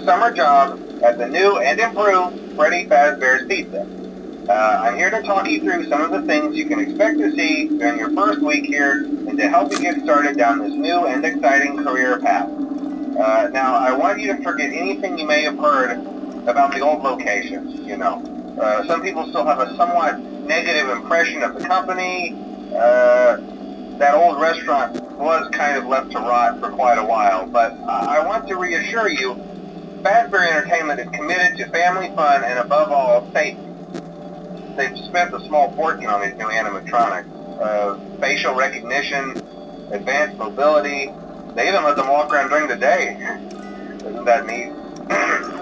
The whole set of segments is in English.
summer job at the new and improved Freddy Fazbear's Pizza. I'm here to talk you through some of the things you can expect to see during your first week here and to help you get started down this new and exciting career path. Now, I want you to forget anything you may have heard about the old location, you know. Some people still have a somewhat negative impression of the company. That old restaurant was kind of left to rot for quite a while, but I want to reassure you, Fazbear Entertainment is committed to family fun and above all, safety. They've spent a small fortune on these new animatronics. Facial recognition, advanced mobility, they even let them walk around during the day. Isn't that neat?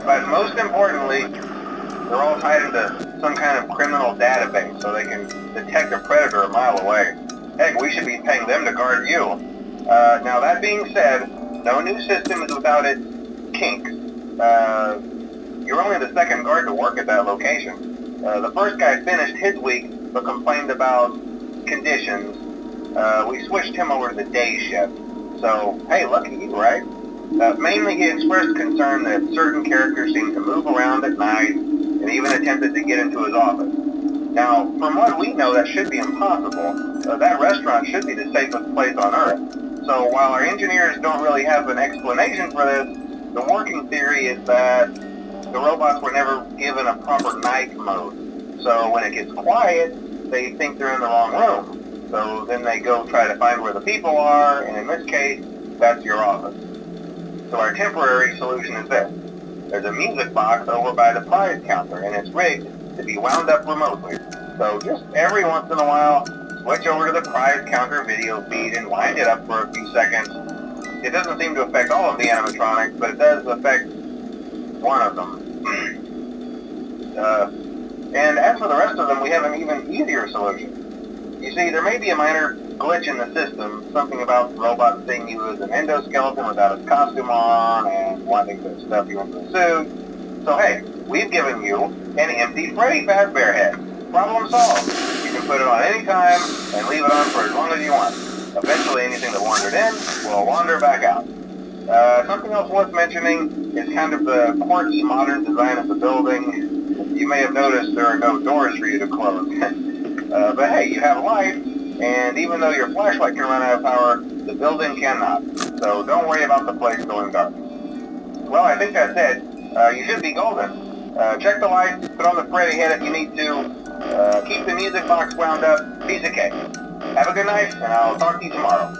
But most importantly, they're all tied into some kind of criminal database so they can detect a predator a mile away. Heck, we should be paying them to guard you. Now that being said, no new system is without its kinks. You're only the second guard to work at that location. The first guy finished his week but complained about conditions. We switched him over to the day shift. So, hey, lucky you, right? Mainly he expressed concern that certain characters seemed to move around at night and even attempted to get into his office. Now, from what we know, that should be impossible. That restaurant should be the safest place on Earth. So while our engineers don't really have an explanation for this, the working theory is that the robots were never given a proper night mode. So when it gets quiet, they think they're in the wrong room. So then they go try to find where the people are, and in this case, that's your office. So our temporary solution is this. There's a music box over by the prize counter, and it's rigged to be wound up remotely. So just every once in a while, switch over to the prize counter video feed and wind it up for a few seconds. It doesn't seem to affect all of the animatronics, but it does affect one of them. And as for the rest of them, we have an even easier solution. You see, there may be a minor glitch in the system, something about the robot seeing you as an endoskeleton without his costume on and wanting to stuff you into the suit. So hey, we've given you an empty Freddy Fazbear head. Problem solved. You can put it on any time and leave it on for as long as you want. Eventually anything that wandered in will wander back out. Something else worth mentioning is kind of the quirky modern design of the building. You may have noticed there are no doors for you to close. But hey, you have life, and even though your flashlight can run out of power, the building cannot. So don't worry about the place going dark. Well, I think that's it. You should be golden. Check the lights, put on the Freddy head if you need to. Keep the music box wound up. Piece of cake. Have a good night, and I'll talk to you tomorrow.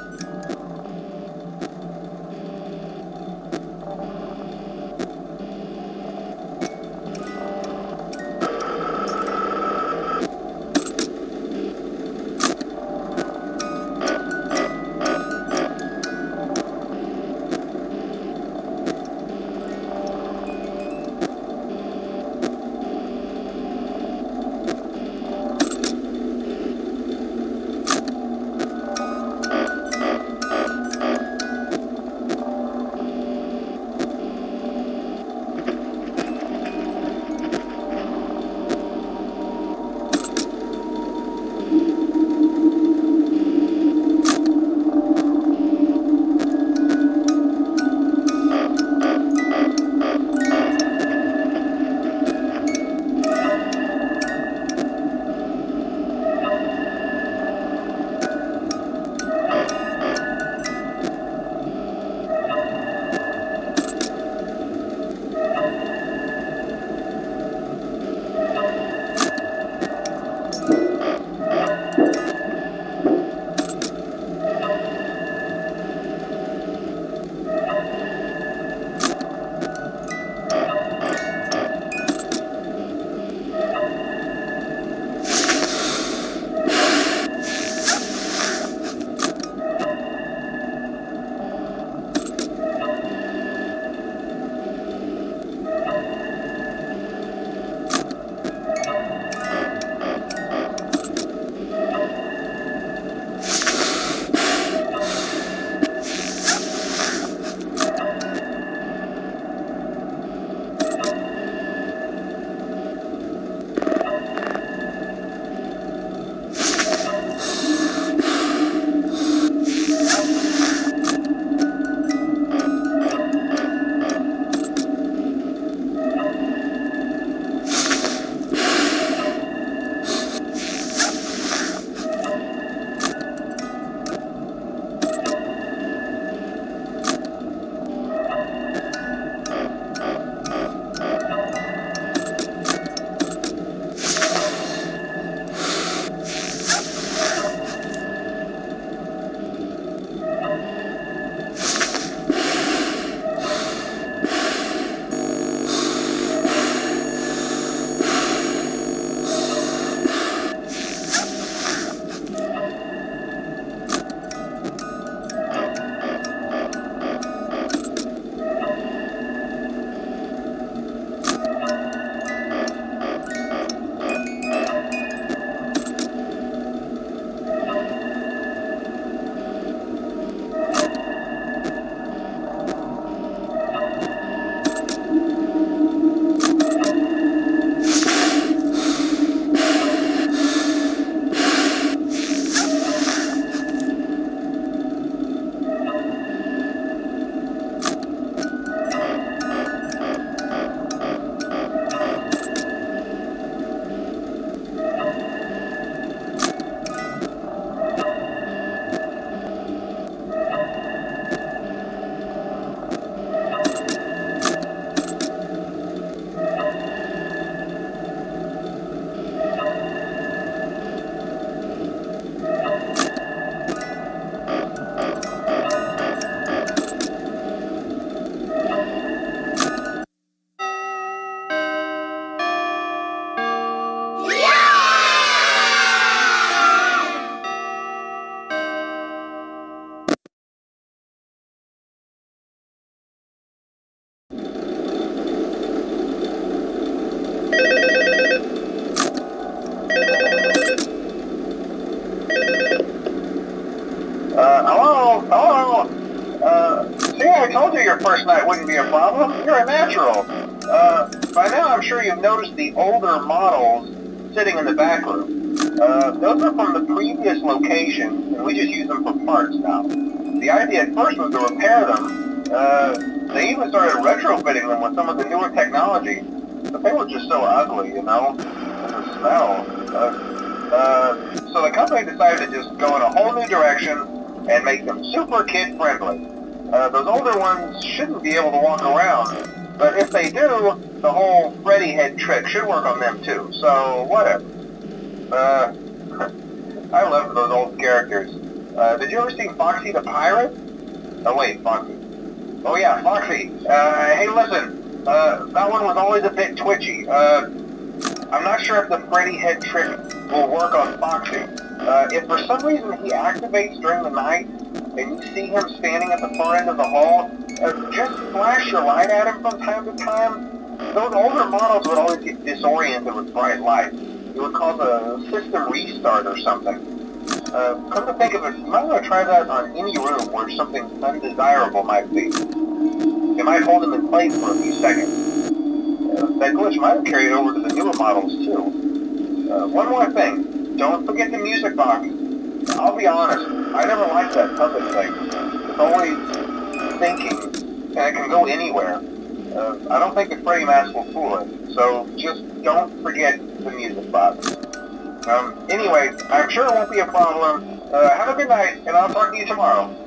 first night wouldn't be a problem. You're a natural. By now I'm sure you've noticed the older models sitting in the back room. Those are from the previous location, and we just use them for parts now. The idea at first was to repair them. They even started retrofitting them with some of the newer technology, but they were just so ugly, you know, and the smell. So the company decided to just go in a whole new direction and make them super kid-friendly. Those older ones shouldn't be able to walk around, but if they do, the whole Freddy head trick should work on them too, so whatever. I love those old characters. Did you ever see Foxy the Pirate? Oh wait, Foxy. Oh yeah, Foxy. Hey listen, that one was always a bit twitchy. I'm not sure if the Freddy head trick will work on Foxy. If for some reason he activates during the night, and you see him standing at the far end of the hall, just flash your light at him from time to time. Those older models would always get disoriented with bright lights. It would cause a system restart or something. Come to think of it, you might want to try that on any room where something undesirable might be. It might hold him in place for a few seconds. That glitch might have carried over to the newer models too. One more thing, don't forget the music box. I'll be honest, I never liked that puppet thing. It's always thinking, and it can go anywhere. I don't think the Freddy mask will fool it, so just don't forget the music box. Anyway, I'm sure it won't be a problem. Have a good night, and I'll talk to you tomorrow.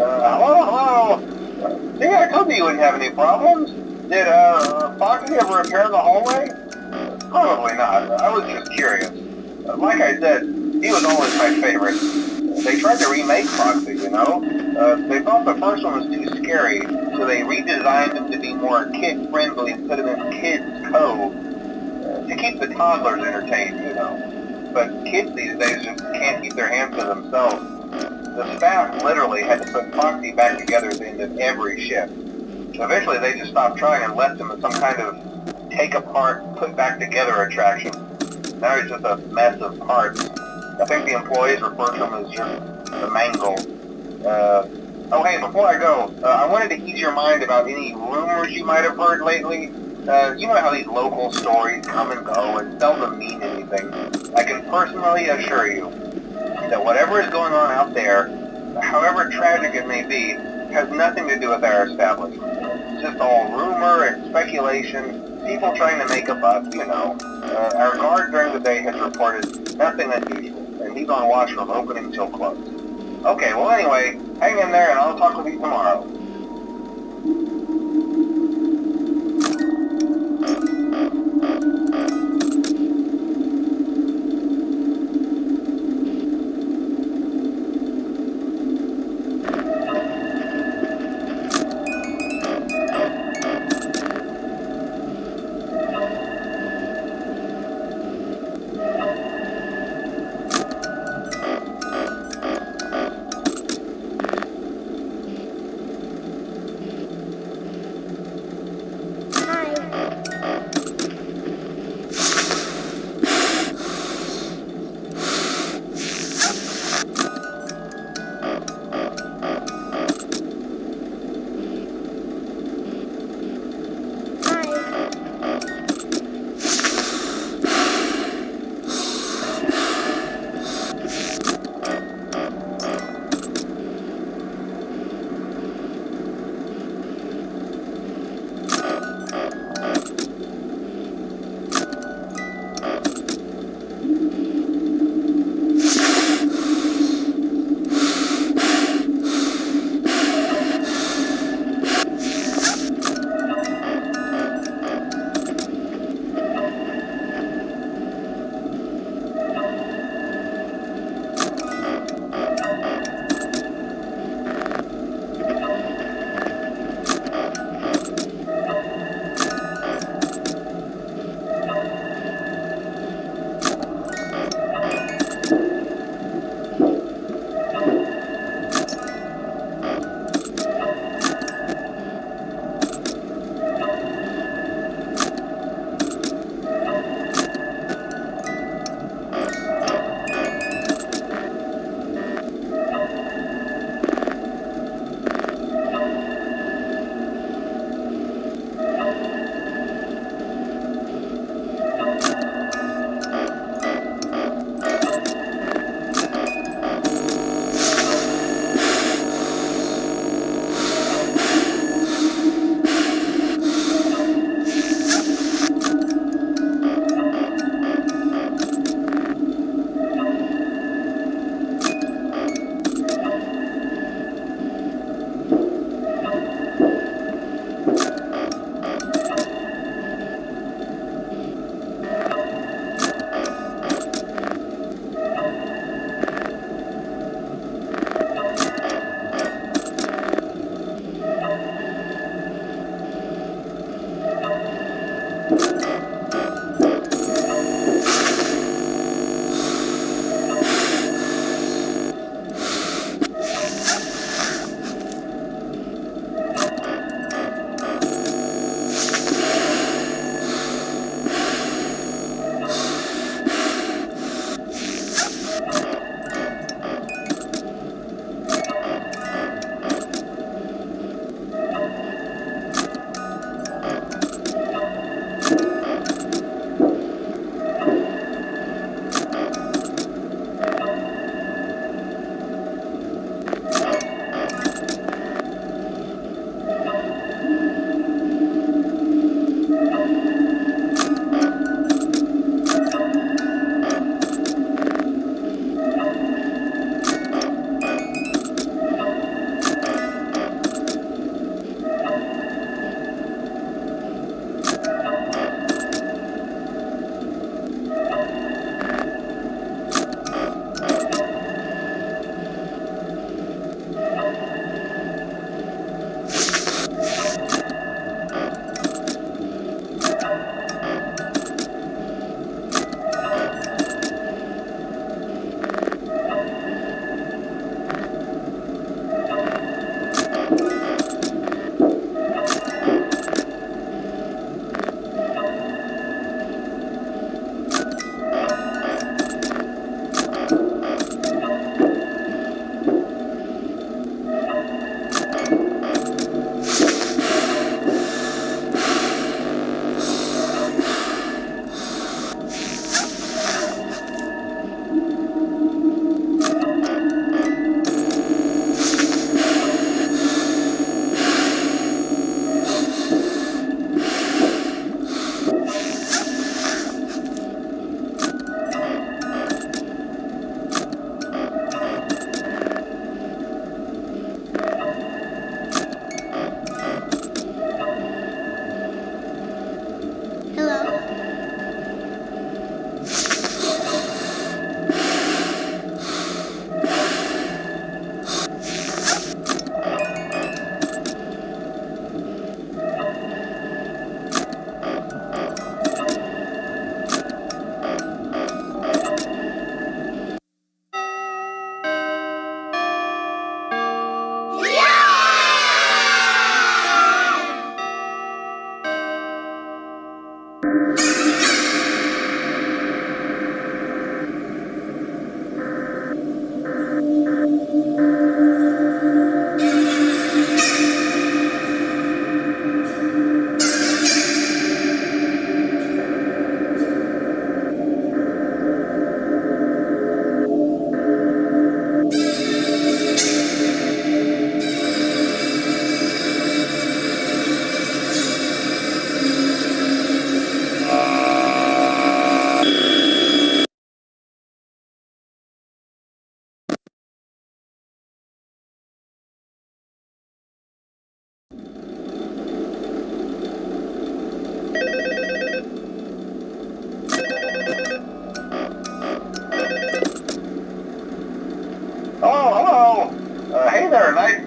Hello? See, I told you wouldn't have any problems. Did, Foxy ever repair the hallway? Probably not. I was just curious. Like I said, he was always my favorite. They tried to remake Foxy, you know? They thought the first one was too scary, so they redesigned him to be more kid-friendly and put him in Kids Cove to keep the toddlers entertained, you know. But kids these days just can't keep their hands to themselves. The staff literally had to put Foxy back together at the end of every shift. Eventually they just stopped trying and left him as some kind of take apart, put back together attraction. Now he's just a mess of parts. I think the employees refer to him as just the mangle. Oh hey, before I go, I wanted to ease your mind about any rumors you might have heard lately. You know how these local stories come and go and seldom mean anything. I can personally assure you that whatever is going on out there, however tragic it may be, has nothing to do with our establishment. It's just all rumor and speculation, people trying to make a buck, you know. Our guard during the day has reported nothing unusual, and he's on watch from opening till close. Okay, well anyway, hang in there and I'll talk with you tomorrow.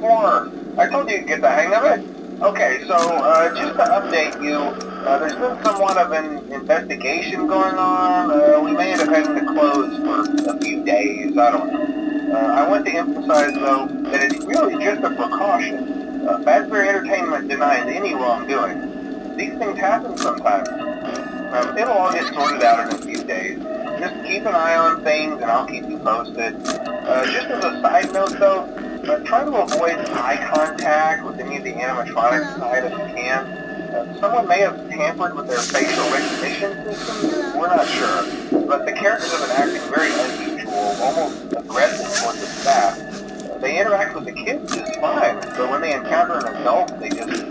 before. I told you to get the hang of it. Okay, so just to update you, there's been somewhat of an investigation going on. We may end up having to close for a few days. I don't know. I want to emphasize, though, that it's really just a precaution. Fazbear Entertainment denies any wrongdoing. These things happen sometimes. It'll all get sorted out in a few days. Just keep an eye on things, and I'll keep you posted. Just as a side note, though, try to avoid eye contact with any of the animatronic side if you can. Someone may have tampered with their facial recognition system. We're not sure. But the characters have been acting very unusual, almost aggressive towards the staff. They interact with the kids just fine, but when they encounter an adult, they just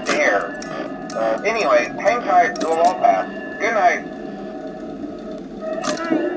stare. Anyway, hang tight, it'll all pass. Good night.